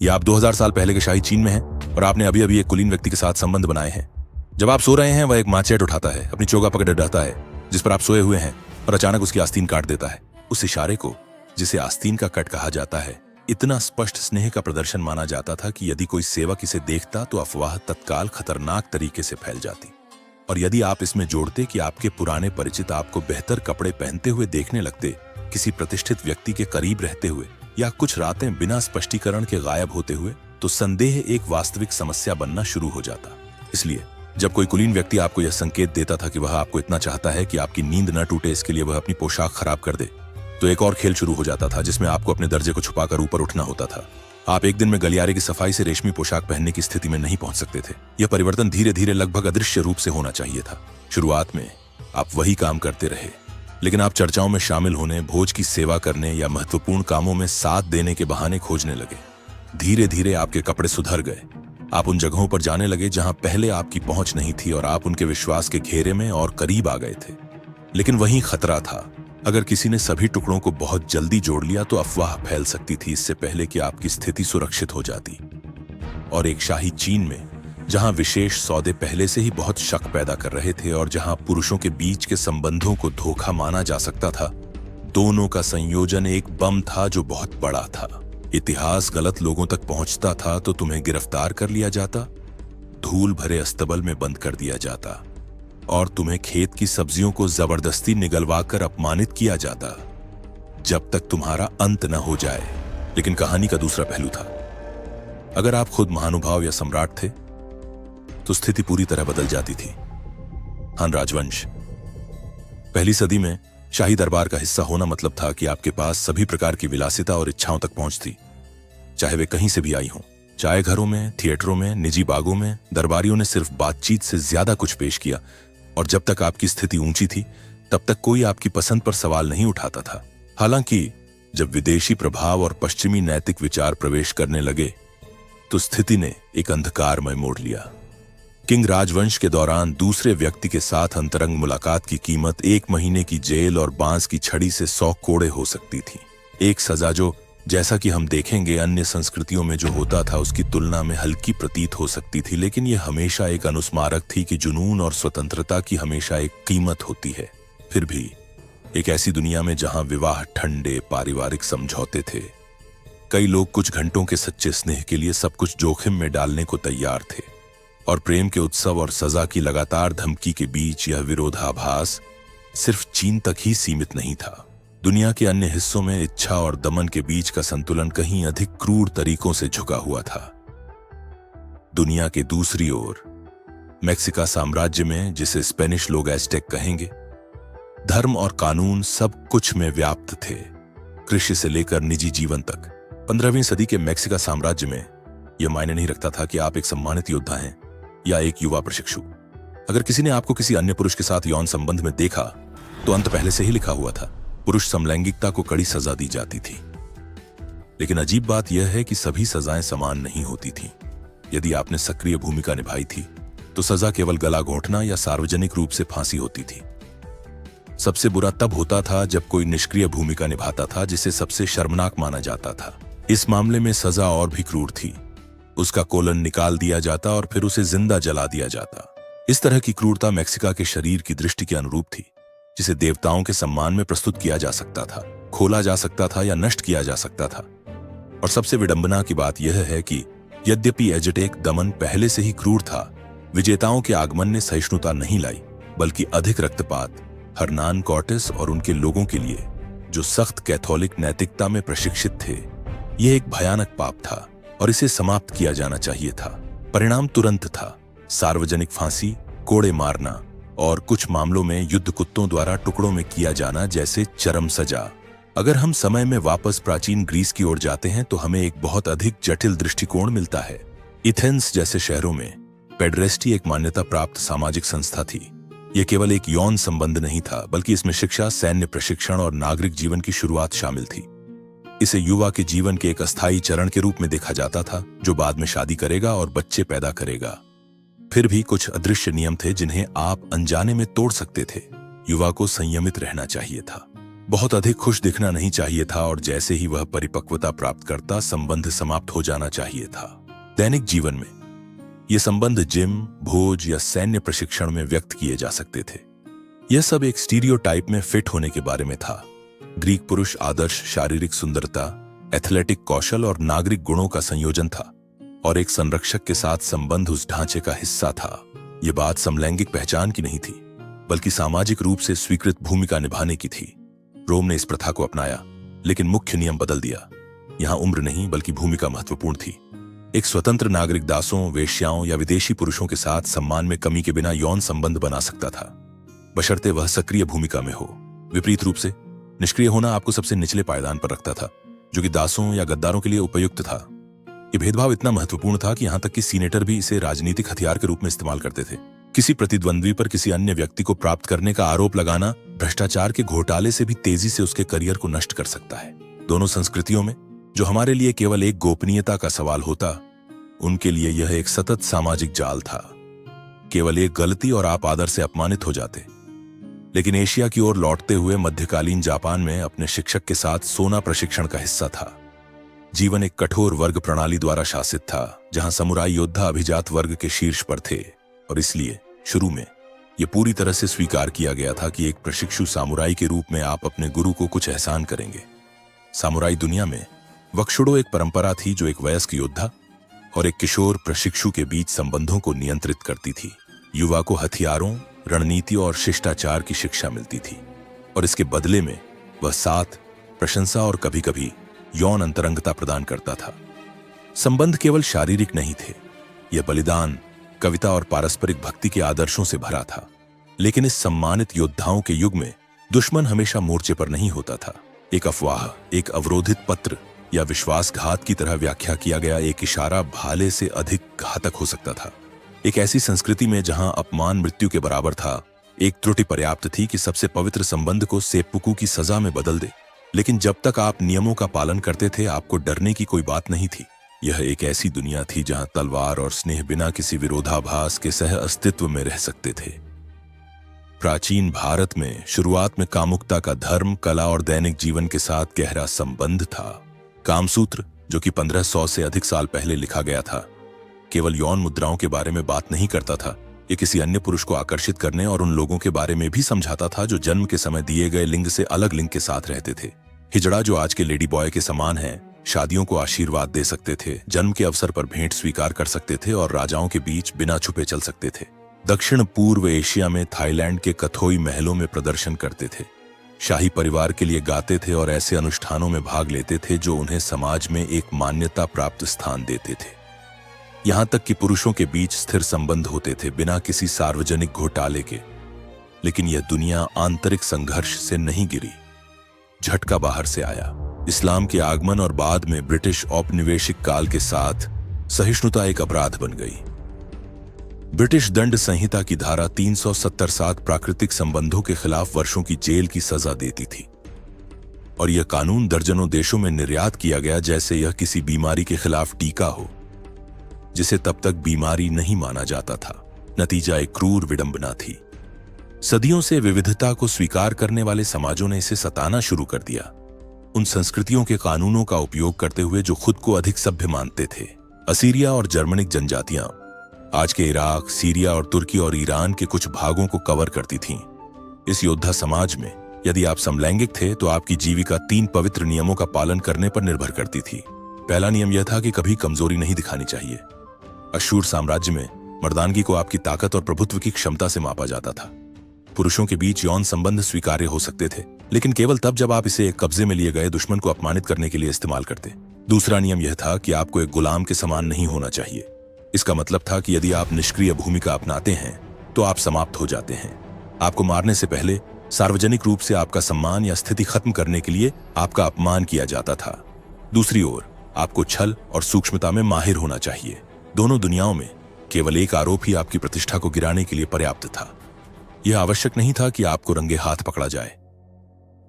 या आप 2000 साल पहले के शाही चीन में हैं और आपने अभी अभी एक कुलीन व्यक्ति के साथ संबंध बनाए हैं। जब आप सो रहे हैं वह एक माचेट उठाता है, अपनी चोगा पकड़ डरता है जिस पर आप सोए हुए हैं और अचानक उसकी आस्तीन काट देता है। उस इशारे को, जिसे आस्तीन का कट कहा जाता है, इतना स्पष्ट स्नेह का प्रदर्शन माना जाता था कि यदि कोई सेवक इसे देखता तो अफवाह तत्काल खतरनाक तरीके से फैल जाती। और यदि आप इसमें जोड़ते कि आपके पुराने परिचित आपको बेहतर कपड़े पहनते हुए देखने लगते, किसी प्रतिष्ठित व्यक्ति के करीब रहते हुए या कुछ रातें बिना स्पष्टीकरण के गायब होते हुए, तो संदेह एक वास्तविक समस्या बनना शुरू हो जाता। इसलिए जब कोई कुलीन व्यक्ति आपको यह संकेत देता था कि वह आपको इतना चाहता है कि आपकी नींद न टूटे इसके लिए वह अपनी पोशाक खराब कर दे, तो एक और खेल शुरू हो जाता था जिसमें आपको अपने दर्जे को छुपाकर ऊपर उठना होता था। आप एक दिन में गलियारे की सफाई से रेशमी पोशाक पहनने की स्थिति में नहीं पहुंच सकते थे। यह परिवर्तन धीरे धीरे लगभग अदृश्य रूप से होना चाहिए था। शुरुआत में आप वही काम करते रहे, लेकिन आप चर्चाओं में शामिल होने, भोज की सेवा करने या महत्वपूर्ण कामों में साथ देने के बहाने खोजने लगे। धीरे धीरे आपके कपड़े सुधर गए। आप उन जगहों पर जाने लगे जहां पहले आपकी पहुंच नहीं थी और आप उनके विश्वास के घेरे में और करीब आ गए थे। लेकिन वहीं खतरा था। अगर किसी ने सभी टुकड़ों को बहुत जल्दी जोड़ लिया तो अफवाह फैल सकती थी इससे पहले कि आपकी स्थिति सुरक्षित हो जाती। और एक शाही चीन में, जहां विशेष सौदे पहले से ही बहुत शक पैदा कर रहे थे और जहां पुरुषों के बीच के संबंधों को धोखा माना जा सकता था, दोनों का संयोजन एक बम था जो बहुत बड़ा था। इतिहास गलत लोगों तक पहुंचता था तो तुम्हें गिरफ्तार कर लिया जाता, धूल भरे अस्तबल में बंद कर दिया जाता और तुम्हें खेत की सब्जियों को जबरदस्ती निगलवाकर अपमानित किया जाता जब तक तुम्हारा अंत न हो जाए। लेकिन कहानी का दूसरा पहलू था। अगर आप खुद महानुभाव या सम्राट थे तो स्थिति पूरी तरह बदल जाती थी। हान राजवंश। पहली सदी में शाही दरबार का हिस्सा होना मतलब था कि आपके पास सभी प्रकार की विलासिता और इच्छाओं तक पहुंच थी, चाहे वे कहीं से भी आई हों। चाय घरों में, थिएटरों में, निजी बागों में दरबारियों ने सिर्फ बातचीत से ज्यादा कुछ पेश किया और जब तक आपकी स्थिति ऊंची थी तब तक कोई आपकी पसंद पर सवाल नहीं उठाता था। हालांकि जब विदेशी प्रभाव और पश्चिमी नैतिक विचार प्रवेश करने लगे तो स्थिति ने एक अंधकारमय मोड़ लिया। किंग राजवंश के दौरान दूसरे व्यक्ति के साथ अंतरंग मुलाकात की कीमत 1 महीने की जेल और बांस की छड़ी से 100 कोड़े हो सकती थी। एक सजा जो, जैसा कि हम देखेंगे, अन्य संस्कृतियों में जो होता था उसकी तुलना में हल्की प्रतीत हो सकती थी, लेकिन यह हमेशा एक अनुस्मारक थी कि जुनून और स्वतंत्रता की हमेशा एक कीमत होती है। फिर भी एक ऐसी दुनिया में जहां विवाह ठंडे पारिवारिक समझौते थे, कई लोग कुछ घंटों के सच्चे स्नेह के लिए सब कुछ जोखिम में डालने को तैयार थे। और प्रेम के उत्सव और सजा की लगातार धमकी के बीच यह विरोधाभास सिर्फ चीन तक ही सीमित नहीं था। दुनिया के अन्य हिस्सों में इच्छा और दमन के बीच का संतुलन कहीं अधिक क्रूर तरीकों से झुका हुआ था। दुनिया के दूसरी ओर मेक्सिका साम्राज्य में, जिसे स्पेनिश लोग एज़टेक कहेंगे, धर्म और कानून सब कुछ में व्याप्त थे, कृषि से लेकर निजी जीवन तक। 15वीं सदी के मेक्सिका साम्राज्य में यह मायने नहीं रखता था कि आप एक सम्मानित योद्धा हैं या एक युवा प्रशिक्षु। अगर किसी ने आपको किसी अन्य पुरुष के साथ यौन संबंध में देखा तो अंत पहले से ही लिखा हुआ था। पुरुष समलैंगिकता को कड़ी सजा दी जाती थी। लेकिन अजीब बात यह है कि सभी सजाएं समान नहीं होती थीं। यदि आपने सक्रिय भूमिका निभाई थी तो सजा केवल गला घोंटना या सार्वजनिक रूप से फांसी होती थी। सबसे बुरा तब होता था जब कोई निष्क्रिय भूमिका निभाता था, जिसे सबसे शर्मनाक माना जाता था। इस मामले में सजा और भी क्रूर थी। उसका कोलन निकाल दिया जाता और फिर उसे जिंदा जला दिया जाता। इस तरह की क्रूरता मेक्सिका के शरीर की दृष्टि के अनुरूप थी, जिसे देवताओं के सम्मान में प्रस्तुत किया जा सकता था, खोला जा सकता था या नष्ट किया जा सकता था। और सबसे विडंबना की बात यह है कि यद्यपि एज़टेक दमन पहले से ही क्रूर था, विजेताओं के आगमन ने सहिष्णुता नहीं लाई, बल्कि अधिक रक्तपात हर्नान कॉर्टेस और उनके लोगों के लिए, जो सख्त कैथोलिक नैतिकता में प्रशिक्षित थे। यह एक भयानक पाप था और इसे समाप्त किया जाना चाहिए था। परिणाम तुरंत था, सार्वजनिक फांसी, कोड़े मारना और कुछ मामलों में युद्ध कुत्तों द्वारा टुकड़ों में किया जाना जैसे चरम सजा। अगर हम समय में वापस प्राचीन ग्रीस की ओर जाते हैं तो हमें एक बहुत अधिक जटिल दृष्टिकोण मिलता है। एथेंस जैसे शहरों में पेडरेस्टी एक मान्यता प्राप्त सामाजिक संस्था थी। यह केवल एक यौन संबंध नहीं था, बल्कि इसमें शिक्षा, सैन्य प्रशिक्षण और नागरिक जीवन की शुरुआत शामिल थी। इसे युवा के जीवन के एक अस्थायी चरण के रूप में देखा जाता था, जो बाद में शादी करेगा और बच्चे पैदा करेगा। फिर भी कुछ अदृश्य नियम थे जिन्हें आप अनजाने में तोड़ सकते थे। युवा को संयमित रहना चाहिए था। बहुत अधिक खुश दिखना नहीं चाहिए था और जैसे ही वह परिपक्वता प्राप्त करता संबंध समाप्त हो जाना चाहिए था। दैनिक जीवन में ये संबंध जिम, भोज या सैन्य प्रशिक्षण में व्यक्त किए जा सकते थे। यह सब एक स्टीरियोटाइप में फिट होने के बारे में था। ग्रीक पुरुष आदर्श शारीरिक सुंदरता, एथलेटिक कौशल और नागरिक गुणों का संयोजन था और एक संरक्षक के साथ संबंध उस ढांचे का हिस्सा था। यह बात समलैंगिक पहचान की नहीं थी, बल्कि सामाजिक रूप से स्वीकृत भूमिका निभाने की थी। रोम ने इस प्रथा को अपनाया, लेकिन मुख्य नियम बदल दिया। यहां उम्र नहीं बल्कि भूमिका महत्वपूर्ण थी। एक स्वतंत्र नागरिक दासों, वेश्याओं या विदेशी पुरुषों के साथ सम्मान में कमी के बिना यौन संबंध बना सकता था, बशर्ते वह सक्रिय भूमिका में हो। विपरीत रूप से निष्क्रिय होना आपको सबसे निचले पायदान पर रखता था, जो कि दासों या गद्दारों के लिए उपयुक्त था। यह भेदभाव इतना महत्वपूर्ण था कि यहां तक कि सीनेटर भी इसे राजनीतिक हथियार के रूप में इस्तेमाल करते थे। किसी प्रतिद्वंद्वी पर किसी अन्य व्यक्ति को प्राप्त करने का आरोप लगाना भ्रष्टाचार के घोटाले से भी तेजी से उसके करियर को नष्ट कर सकता है। दोनों संस्कृतियों में जो हमारे लिए केवल एक गोपनीयता का सवाल होता, उनके लिए यह एक सतत सामाजिक जाल था। केवल एक गलती और आप आदर से अपमानित हो जाते। लेकिन एशिया की ओर लौटते हुए मध्यकालीन जापान में अपने शिक्षक के साथ सोना प्रशिक्षण का हिस्सा था। जीवन एक कठोर वर्ग प्रणाली द्वारा शासित था, जहां समुराई योद्धा अभिजात वर्ग के शीर्ष पर थे और इसलिए शुरू में यह पूरी तरह से स्वीकार किया गया था कि एक प्रशिक्षु सामुराई के रूप में आप अपने गुरु को कुछ एहसान करेंगे। सामुराई दुनिया में वक्शुडो एक परंपरा थी जो एक वयस्क योद्धा और एक किशोर प्रशिक्षु के बीच संबंधों को नियंत्रित करती थी। युवा को हथियारों, रणनीति और शिष्टाचार की शिक्षा मिलती थी और इसके बदले में वह साथ, प्रशंसा और कभी-कभी यौन अंतरंगता प्रदान करता था। संबंध केवल शारीरिक नहीं थे, यह बलिदान, कविता और पारस्परिक भक्ति के आदर्शों से भरा था। लेकिन इस सम्मानित योद्धाओं के युग में दुश्मन हमेशा मोर्चे पर नहीं होता था। एक अफवाह, एक अवरोधित पत्र या विश्वासघात की तरह व्याख्या किया गया एक इशारा भाले से अधिक घातक हो सकता था। एक ऐसी संस्कृति में जहां अपमान मृत्यु के बराबर था, एक त्रुटि पर्याप्त थी कि सबसे पवित्र संबंध को सेप्पुकु की सजा में बदल दे। लेकिन जब तक आप नियमों का पालन करते थे, आपको डरने की कोई बात नहीं थी। यह एक ऐसी दुनिया थी जहां तलवार और स्नेह बिना किसी विरोधाभास के सह अस्तित्व में रह सकते थे। प्राचीन भारत में शुरुआत में कामुकता का धर्म, कला और दैनिक जीवन के साथ गहरा संबंध था। कामसूत्र, जो कि 1500 से अधिक साल पहले लिखा गया था, केवल यौन मुद्राओं के बारे में बात नहीं करता था। ये किसी अन्य पुरुष को आकर्षित करने और उन लोगों के बारे में भी समझाता था जो जन्म के समय दिए गए लिंग से अलग लिंग के साथ रहते थे। हिजड़ा, जो आज के लेडी बॉय के समान है, शादियों को आशीर्वाद दे सकते थे, जन्म के अवसर पर भेंट स्वीकार कर सकते थे और राजाओं के बीच बिना छुपे चल सकते थे। दक्षिण पूर्व एशिया में थाईलैंड के कथोई महलों में प्रदर्शन करते थे, शाही परिवार के लिए गाते थे और ऐसे अनुष्ठानों में भाग लेते थे जो उन्हें समाज में एक मान्यता प्राप्त स्थान देते थे। यहां तक कि पुरुषों के बीच स्थिर संबंध होते थे, बिना किसी सार्वजनिक घोटाले के। लेकिन यह दुनिया आंतरिक संघर्ष से नहीं गिरी, झटका बाहर से आया। इस्लाम के आगमन और बाद में ब्रिटिश औपनिवेशिक काल के साथ सहिष्णुता एक अपराध बन गई। ब्रिटिश दंड संहिता की धारा 377 प्राकृतिक संबंधों के खिलाफ वर्षों की जेल की सजा देती थी और यह कानून दर्जनों देशों में निर्यात किया गया जैसे यह किसी बीमारी के खिलाफ टीका हो, जिसे तब तक बीमारी नहीं माना जाता था। नतीजा एक क्रूर विडंबना थी। सदियों से विविधता को स्वीकार करने वाले समाजों ने इसे सताना शुरू कर दिया, उन संस्कृतियों के कानूनों का उपयोग करते हुए जो खुद को अधिक सभ्य मानते थे। असीरिया और जर्मनिक जनजातियां आज के इराक, सीरिया और तुर्की और ईरान के कुछ भागों को कवर करती थीं। इस योद्धा समाज में यदि आप समलैंगिक थे तो आपकी जीविका 3 पवित्र नियमों का पालन करने पर निर्भर करती थी। पहला नियम यह था कि कभी कमजोरी नहीं दिखानी चाहिए। अशूर साम्राज्य में मर्दानगी को आपकी ताकत और प्रभुत्व की क्षमता से मापा जाता था। पुरुषों के बीच यौन संबंध स्वीकार्य हो सकते थे, लेकिन केवल तब जब आप इसे एक कब्जे में लिए गए दुश्मन को अपमानित करने के लिए इस्तेमाल करते। दूसरा नियम यह था कि आपको एक गुलाम के समान नहीं होना चाहिए। इसका मतलब था कि यदि आप निष्क्रिय भूमिका अपनाते हैं तो आप समाप्त हो जाते हैं। आपको मारने से पहले सार्वजनिक रूप से आपका सम्मान या स्थिति खत्म करने के लिए आपका अपमान किया जाता था। दूसरी ओर, आपको छल और सूक्ष्मता में माहिर होना चाहिए। दोनों दुनियाओं में केवल एक आरोप ही आपकी प्रतिष्ठा को गिराने के लिए पर्याप्त था। यह आवश्यक नहीं था कि आपको रंगे हाथ पकड़ा जाए।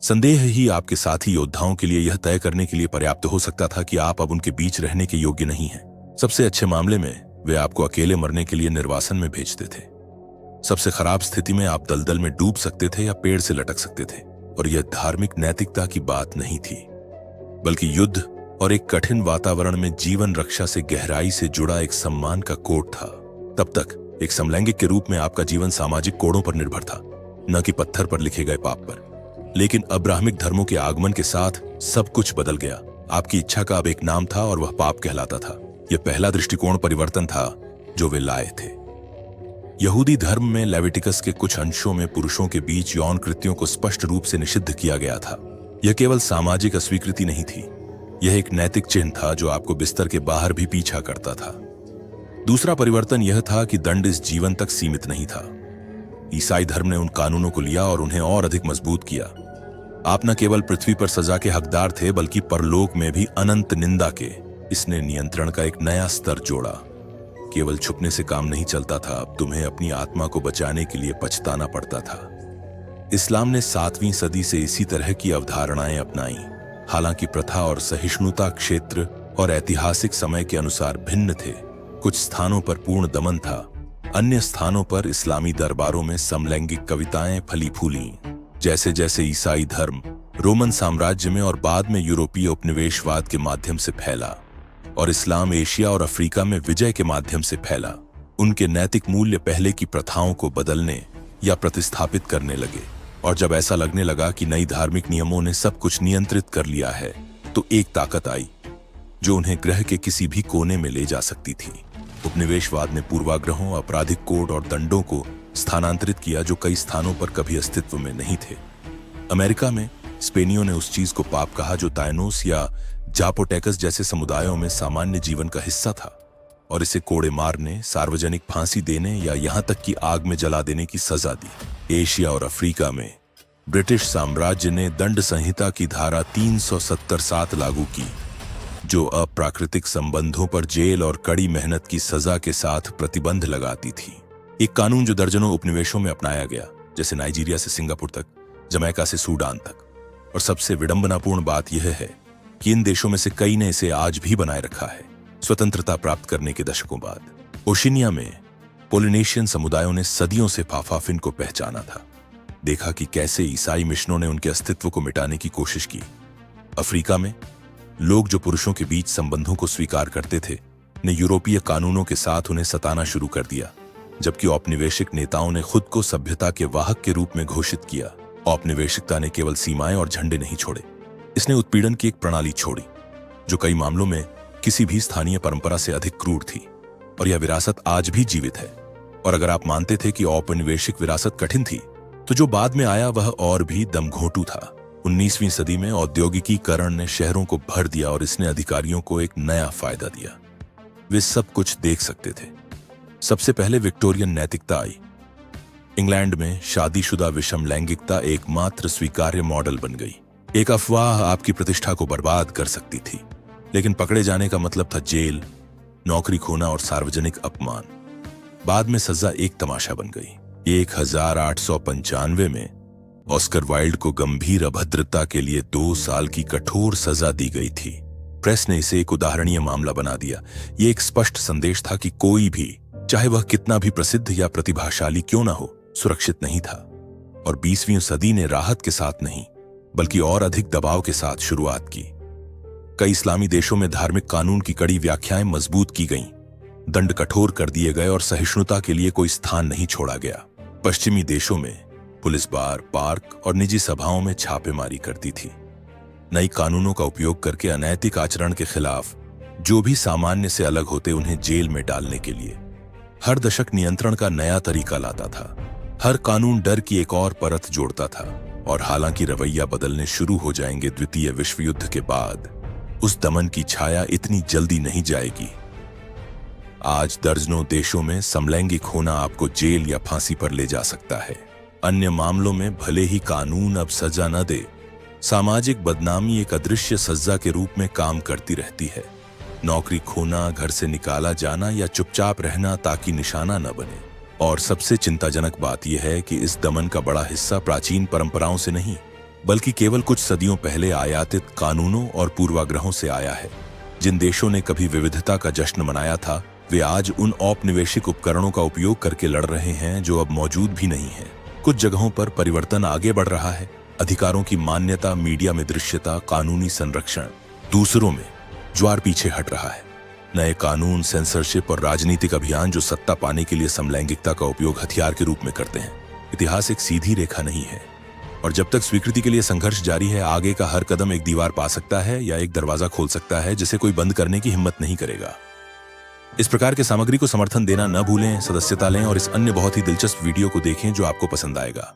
संदेह ही आपके साथी योद्धाओं के लिए यह तय करने के लिए पर्याप्त हो सकता था कि आप अब उनके बीच रहने के योग्य नहीं हैं। सबसे अच्छे मामले में वे आपको अकेले मरने के लिए निर्वासन में भेजते थे। सबसे खराब स्थिति में आप दलदल में डूब सकते थे या पेड़ से लटक सकते थे। और यह धार्मिक नैतिकता की बात नहीं थी, बल्कि युद्ध और एक कठिन वातावरण में जीवन रक्षा से गहराई से जुड़ा एक सम्मान का कोड था। तब तक एक समलैंगिक के रूप में आपका जीवन सामाजिक कोडों पर निर्भर था, न कि पत्थर पर लिखे गए पाप पर। लेकिन अब्राहमिक धर्मों के आगमन के साथ सब कुछ बदल गया। आपकी इच्छा का अब एक नाम था और वह पाप कहलाता था। यह पहला दृष्टिकोण परिवर्तन था जो वे लाए थे। यहूदी धर्म में लेविटिकस के कुछ अंशों में पुरुषों के बीच यौन कृत्यों को स्पष्ट रूप से निषिद्ध किया गया था। यह केवल सामाजिक अस्वीकृति नहीं थी, यह एक नैतिक चिन्ह था जो आपको बिस्तर के बाहर भी पीछा करता था। दूसरा परिवर्तन यह था कि दंड इस जीवन तक सीमित नहीं था। ईसाई धर्म ने उन कानूनों को लिया और उन्हें और अधिक मजबूत किया। आप न केवल पृथ्वी पर सजा के हकदार थे, बल्कि परलोक में भी अनंत निंदा के। इसने नियंत्रण का एक नया स्तर जोड़ा। केवल छुपने से काम नहीं चलता था, अब तुम्हें अपनी आत्मा को बचाने के लिए पछताना पड़ता था। इस्लाम ने 7वीं सदी से इसी तरह की अवधारणाएं अपनाई। हालांकि प्रथा और सहिष्णुता क्षेत्र और ऐतिहासिक समय के अनुसार भिन्न थे। कुछ स्थानों पर पूर्ण दमन था, अन्य स्थानों पर इस्लामी दरबारों में समलैंगिक कविताएं फली फूली। जैसे जैसे ईसाई धर्म रोमन साम्राज्य में और बाद में यूरोपीय उपनिवेशवाद के माध्यम से फैला और इस्लाम एशिया और अफ्रीका में विजय के माध्यम से फैला, उनके नैतिक मूल्य पहले की प्रथाओं को बदलने या प्रतिस्थापित करने लगे। और जब ऐसा लगने लगा कि नई धार्मिक नियमों ने सब कुछ नियंत्रित कर लिया है, तो एक ताकत आई जो उन्हें ग्रह के किसी भी कोने में ले जा सकती थी। उपनिवेशवाद ने पूर्वाग्रहों, आपराधिक कोड और दंडों को स्थानांतरित किया जो कई स्थानों पर कभी अस्तित्व में नहीं थे। अमेरिका में स्पेनियों ने उस चीज को पाप कहा जो ताइनोस या जापोटेकस जैसे समुदायों में सामान्य जीवन का हिस्सा था, और इसे कोड़े मारने, सार्वजनिक फांसी देने या यहां तक कि आग में जला देने की सजा दी। एशिया और अफ्रीका में ब्रिटिश साम्राज्य ने दंड संहिता की धारा 377 लागू की, जो अप्राकृतिक संबंधों पर जेल और कड़ी मेहनत की सजा के साथ प्रतिबंध लगाती थी। एक कानून जो दर्जनों उपनिवेशों में अपनाया गया, जैसे नाइजीरिया से सिंगापुर तक, जमैका से सूडान तक। और सबसे विडंबनापूर्ण बात यह है कि इन देशों में से कई ने इसे आज भी बनाए रखा है, स्वतंत्रता प्राप्त करने के दशकों बाद। ओशिनिया में पोलिनेशियन समुदायों ने सदियों से फाफाफिन को पहचाना था। देखा कि कैसे ईसाई मिशनों ने उनके अस्तित्व को मिटाने की कोशिश की। अफ्रीका में लोग जो पुरुषों के बीच संबंधों को स्वीकार करते थे, ने यूरोपीय कानूनों के साथ उन्हें सताना शुरू कर दिया, जबकि औपनिवेशिक नेताओं ने खुद को सभ्यता के वाहक के रूप में घोषित किया। औपनिवेशिकता ने केवल सीमाएं और झंडे नहीं छोड़े, इसने उत्पीड़न की एक प्रणाली छोड़ी जो कई मामलों में किसी भी स्थानीय परंपरा से अधिक क्रूर थी। और यह विरासत आज भी जीवित है। और अगर आप मानते थे कि औपनिवेशिक विरासत कठिन थी, तो जो बाद में आया वह और भी दमघोंटू था। 19वीं सदी में औद्योगिकीकरण ने शहरों को भर दिया और इसने अधिकारियों को एक नया फायदा दिया। वे सब कुछ देख सकते थे। सबसे पहले विक्टोरियन नैतिकता आई। इंग्लैंड में शादीशुदा विषम लैंगिकता एकमात्र स्वीकार्य मॉडल बन गई। एक अफवाह आपकी प्रतिष्ठा को बर्बाद कर सकती थी, लेकिन पकड़े जाने का मतलब था जेल, नौकरी खोना और सार्वजनिक अपमान। बाद में सजा एक तमाशा बन गई। 1895 में ऑस्कर वाइल्ड को गंभीर अभद्रता के लिए 2 साल की कठोर सजा दी गई थी। प्रेस ने इसे एक उदाहरणीय मामला बना दिया। यह एक स्पष्ट संदेश था कि कोई भी, चाहे वह कितना भी प्रसिद्ध या प्रतिभाशाली क्यों ना हो, सुरक्षित नहीं था। और 20वीं सदी ने राहत के साथ नहीं, बल्कि और अधिक दबाव के साथ शुरुआत की। कई इस्लामी देशों में धार्मिक कानून की कड़ी व्याख्याएं मजबूत की गईं, दंड कठोर कर दिए गए और सहिष्णुता के लिए कोई स्थान नहीं छोड़ा गया। पश्चिमी देशों में पुलिस बार, पार्क और निजी सभाओं में छापेमारी करती थी, नई कानूनों का उपयोग करके अनैतिक आचरण के खिलाफ जो भी सामान्य से अलग होते उन्हें जेल में डालने के लिए। हर दशक नियंत्रण का नया तरीका लाता था। हर कानून डर की एक और परत जोड़ता था। और हालांकि रवैया बदलने शुरू हो जाएंगे द्वितीय विश्व युद्ध के बाद, उस दमन की छाया इतनी जल्दी नहीं जाएगी। आज दर्जनों देशों में समलैंगिक होना आपको जेल या फांसी पर ले जा सकता है। अन्य मामलों में भले ही कानून अब सजा न दे, सामाजिक बदनामी एक अदृश्य सजा के रूप में काम करती रहती है। नौकरी खोना, घर से निकाला जाना या चुपचाप रहना ताकि निशाना न बने। और सबसे चिंताजनक बात यह है कि इस दमन का बड़ा हिस्सा प्राचीन परंपराओं से नहीं, बल्कि केवल कुछ सदियों पहले आयातित कानूनों और पूर्वाग्रहों से आया है। जिन देशों ने कभी विविधता का जश्न मनाया था, वे आज उन औपनिवेशिक उपकरणों का उपयोग करके लड़ रहे हैं जो अब मौजूद भी नहीं है। कुछ जगहों पर परिवर्तन आगे बढ़ रहा है, अधिकारों की मान्यता, मीडिया में दृश्यता, कानूनी संरक्षण। दूसरों में ज्वार पीछे हट रहा है। नए कानून, सेंसरशिप और राजनीतिक अभियान जो सत्ता पाने के लिए समलैंगिकता का उपयोग हथियार के रूप में करते हैं। इतिहास एक सीधी रेखा नहीं है और जब तक स्वीकृति के लिए संघर्ष जारी है, आगे का हर कदम एक दीवार पा सकता है या एक दरवाजा खोल सकता है जिसे कोई बंद करने की हिम्मत नहीं करेगा। इस प्रकार के सामग्री को समर्थन देना न भूलें, सदस्यता लें और इस अन्य बहुत ही दिलचस्प वीडियो को देखें जो आपको पसंद आएगा।